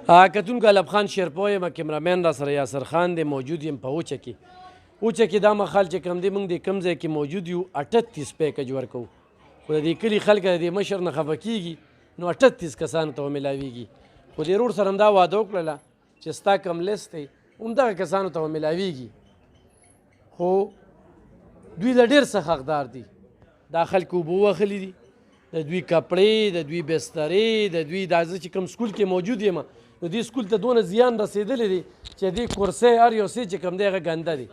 کتونکو الب خان شیرپوی یم کیمرامین را سره یاسر خان دی موجود یم په اوچه کې اوچه کې دا مخال چې کوم دی موږ د کوم ځای کې موجود یو 38 پیکج ورکوو خو د دې کلي خلک د دې مشر نه خفه کېږي نو 38 کسانو ته ومیلاویږي خو دې رور سره هم دا واده وکړله چې ستا کوم لیست دی همدغه کسانو ته ومیلاویږي خو دوی د ډېر څه حقدار دي دا خلک اوبه وخلي دي د دوی کپړې د دوی بسترې د دوی دا زه چې کوم سکول کې موجود یم نو دې سکول ته دونه زیان رسېدلی دی چې دې کورسۍ هر یو څه چې کوم دی هغه ګنده دی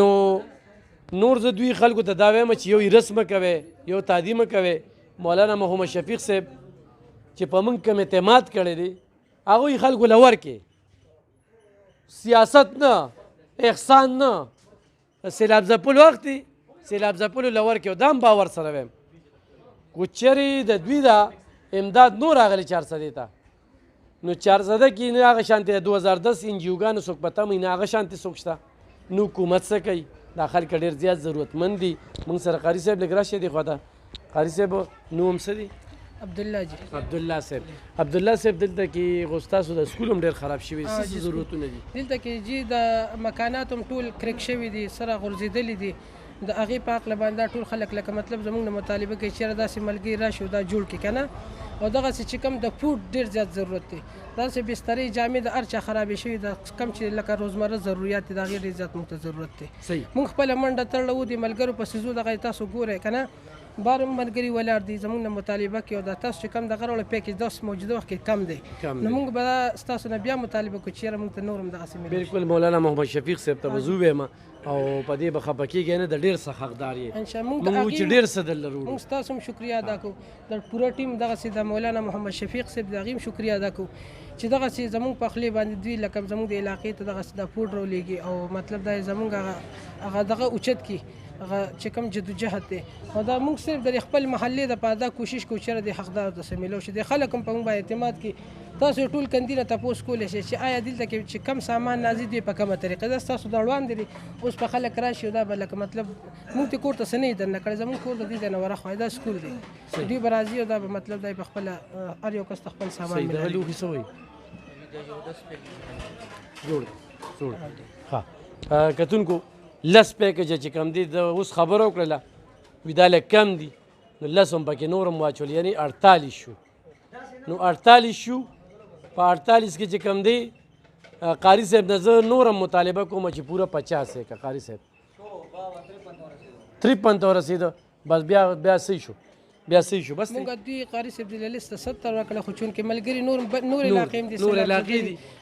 نو نور زه دوی خلکو ته دا وایم چې یو هرس مه کوئ یو تعدي مه کوئ مولانا محمد شفیق صاحب چې په موږ کوم اعتماد کړی دی هغوی خلکو له ورکې سیاست نه احسان نه سیلاب ځپلو وخت دی سیلاب ځپلو له ورکې دا هم باور سره وایم خو چېرې د دوی دا امداد نور راغلی 400 ته نو 400 کې نه هغه شانتې د 2010 انجیوګانو څوک په تمه نه هغه شانتې څوک شته نو حکومت څه کوي دا خلک ډېر زیات ضرورتمند دي موږ سره قاري صاحب لږ راشئ دې خوا ته قاري صاحب نو هم څه دی عبدالله جی عبدالله صاحب دلته کې خو ستاسو د سکول هم ډېر خراب شوي څه ضرورتونه دي دلته کې جی د مکانات هم ټول کرک شوي دي سره غورځېدلي دي د هغې په هکله باندې ټول خلک لکه مطلب زموږ نه مطالبه کوي چېرې داسې ملګري راشي او دا جوړ کړي که نه او دغسې چې کوم د فوډ ډېر زیات ضرورت دی داسې بسترې جامې د هر چا خرابې شوي د کم چې لکه روزمره ضروریات دي د هغې ډېر زیات موږ ته ضرورت دی موږ خپله منډه تړله و د ملګرو په څیزو دغه تاسو ګورئ که نه بار هم ملګري ولاړ دي زموږ نه مطالبه کوي او دا تاسو چې کوم دغه راوړه پیکج داسې موجوده وخت کې کم دی نو موږ به ستاسو نه بیا مطالبه کوو چې یاره موږ ته نور هم دغسې ملي بالکل مولانا محمد شفیق صاحب ته به زه ووایم او په دې به خفه کېږئ نه د ډېر څه حقدار یې موږ چې ډېر څه در لرو موږ ستاسو هم شکریه ادا کوو د پوره ټیم دغسې د مولانا محمد شفیق صاحب د هغې هم شکریه ادا کوو چې دغسې زموږ په خولې باندې دوی لکه زموږ د علاقې ته دغسې د فوډ راولېږي او مطلب دا زموږ هغه دغه اوچت کړي هغه چې کوم جدوجهد دی او دا موږ صرف د خپل محلې دپاره دا کوشش کوو چې د حقدارو ته څه میلاو شي د خلک هم په موږ باندې اعتماد کړي تاسو ټول کندي نه تپوس کولی شئ چې آیا دلته کې چې کم سامان نازي دی په کومه طریقه دا ستاسو د وړاندې دی اوس په خلک راشي او دا به لکه مطلب موږ ته کور ته څه نه یې درنه کړی زموږ کور د دې ځای نه ورهخوا دا سکول دی دوی به راځي او دا به مطلب دی په خپله هر یو کس ته خپل سامان کتونکو لس پیکجه چې کم دي د اوس خبره وکړله وي دا لږ کم دي نو لس هم پکې نور هم واچول یعنې 48 شو نو 48 شو په 48 کې چې کم دی قاري صاحب نه زه نور هم مطالبه کوم چې پوره 50 یې که قاري صاحب 53 ته ورسېده بس بیا صحیح شو بیا صحیح شو بس موږ دوی قاري صاحب د لیست 70 ورکړه خو چونکې ملګري نور علاقې هم دي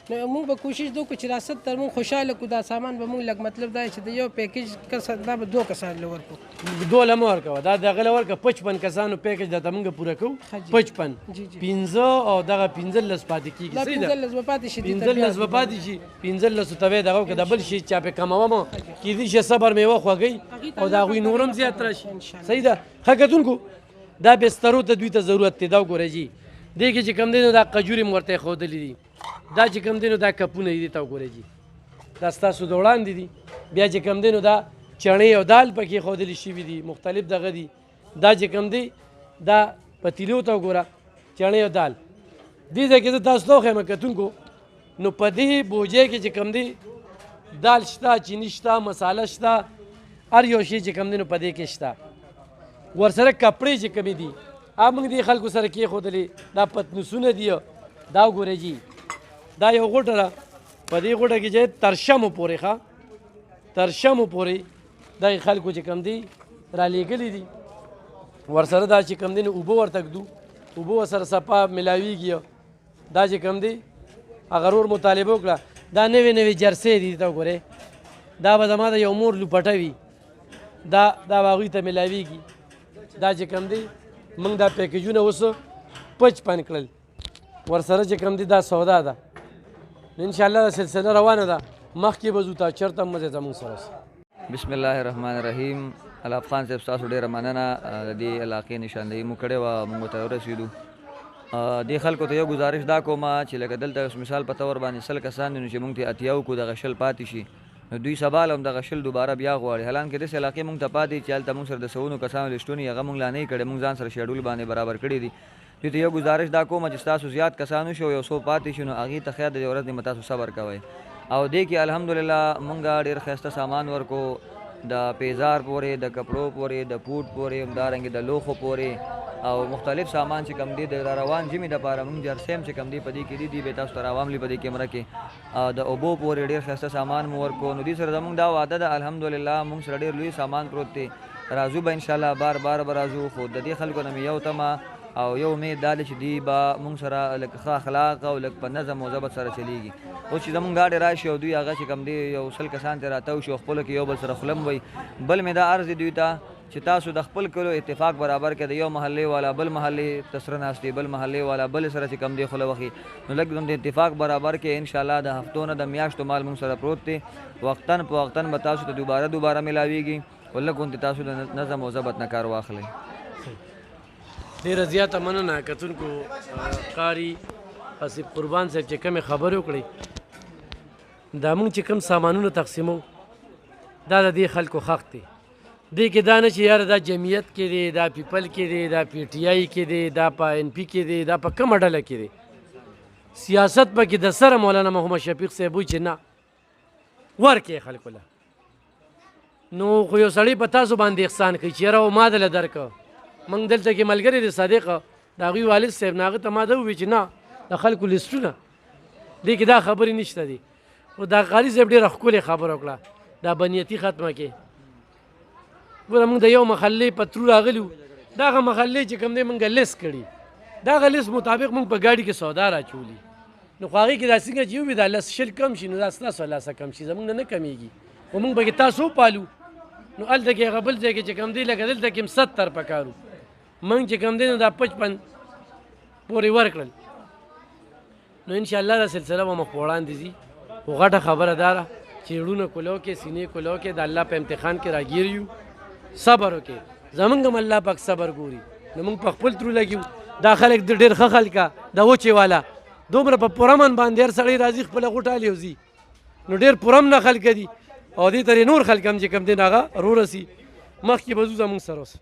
نو موږ به کوشش وکړو چې دا 70 موږ خوشحاله کړو دا سامان به موږ لږ مطلب دا چې د یو پیکج کس دا به 2 کسانو له ورکړو 2 له مه ورکوه دا دغه له ورکړه 55 کسانو پیکج درته موږ پوره کوو 55 15 او دغه 15 پاتې کېږي صحیح ده 15 به پاتې شي 15 ته وایي دغه وکړه د بل شي چا پې کموم کېدای شي صبر میوه خوږئ او د هغوی نور هم زیات راشي صحیح ده ښه کتونکو دا بسترو ته دوی ته ضرورت دی دا وګورئ جي دې کې چې کوم دی نو دا قجورې مو ورته ښودلي دي دا چې کوم دی نو دا کپونه دي ته وګورئ جي دا ستاسو د وړاندې دي بیا چې کوم دی نو دا چڼې او دال پکې ښودلي شوي دي مختلف دغه دي دا چې کوم دی دا پتیلو ته وګوره چڼې او دال دې ځای کې زه تاسو ته وښیم کتونکو نو په دې بوجۍ کې چې کوم دی دال شته چیني شته مساله شته هر یو شی چې کوم دی نو په دې کې شته ورسره کپړې چې کمې دي موږ دې خلکو سره کېښودلې دا پتنوسونه دي دا وګورئ جي دا یو غوټه ده په دې غوټه کې چې تر شمو پورې تر شمو پورې دا خلکو چې کم دي رالیږلي دي ورسره دا چې کم دي نو اوبه ورته ږدو اوبه ورسره صفا میلاویږي دا چې کم دي هغه رور مطالبه وکړه دا نوې جرسۍ دي ته وګورئ دا به زما د یو مور لوپټه وي دا به هغوی ته میلاویږي دا چې کوم دی موږ دا پیکیجونه اوس 55 کړل ورسره چې کوم دی دا سودا ده انشاءالله دا سلسله روانه ده مخکې به ځو تا چېرته هم مزې زموږ سره بسم الله الرحمن الرحیم الاب خان صاحب ستاسو ډېره مننه د دې علاقې نشاندهي مو کړې وه موږ ته ورسېدو دې خلکو ته یو ګزارش دا کوم چې لکه دلته مثال په طور باندې 100 کسان دي نو چې موږ ته اتیا وکړو دغه 100 پاتې شي نو دوی سبا هم دغه 100 دوباره بیا غواړي حالانکې داسې علاقې موږ ته پاتې چې هلته موږ سره د 100 کسانو لیسټونه یې هغه موږ لا نه یې کړی موږ ځان سره شیډول باندې برابر کړي دي دوی ته یو ګزارش دا کوم چې ستاسو زیات کسانو شو یو څو پاتې شو نو هغې ته خیر د دې ورځ نیمه تاسو صبر کوئ او دې کې الحمدلله مونږ ډېر ښایسته سامان ورکو د پیزار پورې د کپړو پورې د پوټ پورې همدارنګې د لوښو پورې او مختلف سامان چې کوم دی د را روان ژمي دپاره مونږ جرسیم چې کوم دی په دې کې دي به تاسو ته راواملي په دې کیمره کې د اوبو پورې ډېر ښایسته سامان مو ورکو نو دې سره زمونږ دا وعده ده الحمدلله مونږ سره ډېر لوی سامان پروت دی راځو به انشاءالله بار بار به راځو خو د دې خلکو نه مې یو تمه او یو امید دا دی چې دوی به مونږ سره لږ ښه اخلاق او لږ په نظم او ضبط سره چلیږي اوس چې زمونږ ګاډې راشي او دوی هغه چې کوم دی یو 100 کسان ترې راتاو شي او خپلو کې یو بل سره خوله وي بل مې دا عرض دی دوی ته چې تاسو د خپل کلو اتفاق برابر کړئ د یو محلې والا بل محلې ته سره ناست دی بل محلې والا بل سره چې کوم دی خوله وخي نو لږ د اتفاق برابر کړئ انشاءالله د هفتو نه د میاشتو مال مونږ سره پروت دی وقتاً په وقتاً به تاسو ته دوباره ملاویږي او لږ غوندې تاسو د نظم او ضبط نه کار واخلئ ډېره زیاته مننه کتونکو قاري آصف قربان صاحب چې کومې خبرې وکړې دا موږ چې کوم سامانونه تقسیمو دا د دې خلکو حق دی دې کې دا نه چې یاره دا جمعیت کې دی دا پیپل کې دی دا پی ټی آی کې دی دا په ان پی کې دی دا په کومه ډله کې دی سیاست پکې د سره مولانا محمد شفیق صاحب وایي چې نه ورکړئ خلکو له نو خو یو سړی په تاسو باندې احسان کوي چې یاره ما دله درکړه موږ دلته کې ملګری دی صادقه د هغوی والد صاحب نه هغه ته ما ده ووایي چې نه د خلکو لیسټونه دې کې دا خبرې نشته دي خو دا قاري صاحب ډېره ښکلې خبره وکړه دا بنیتي ختمه کې ګوره موږ د یو محلې په ترو راغلي وو دغه محلې چې کوم دی موږ لیست کړي دغه لیست مطابق موږ په ګاډي کې سودا راچولي نو خو هغې کې دا څنګه چې ووي دا لس شل کم شي نو دا ستاسو لاسه کم شي زموږ نه کمیږي خو موږ پکې تاسو وپالو نو هلته کې هغه بل ځای کې چې کوم دی لکه دلته کې 70 پکارو موږ چې کوم دی نو دا 55 پورې ورکړل نو انشاءالله دا سلسله به مخ په وړاندې ځي خو غټه خبره دا ده چې زړونه کولو کې سینې کولو کې د الله په امتحان کې راګیر یو صبر وکړي زمونږ هم الله پاک صبر ګوري نو موږ په خپل ترو لګیو دا خلک د ډېر ښه خلکه د وچې والا دومره په پوره من باندې هر سړی راځي خپله غوټه هلې وځي نو ډېر پوره نه خلکه دي او دې ترې نور خلک هم چې کوم دی نو هغه رورسي مخکې به ځو زمونږ سره اوس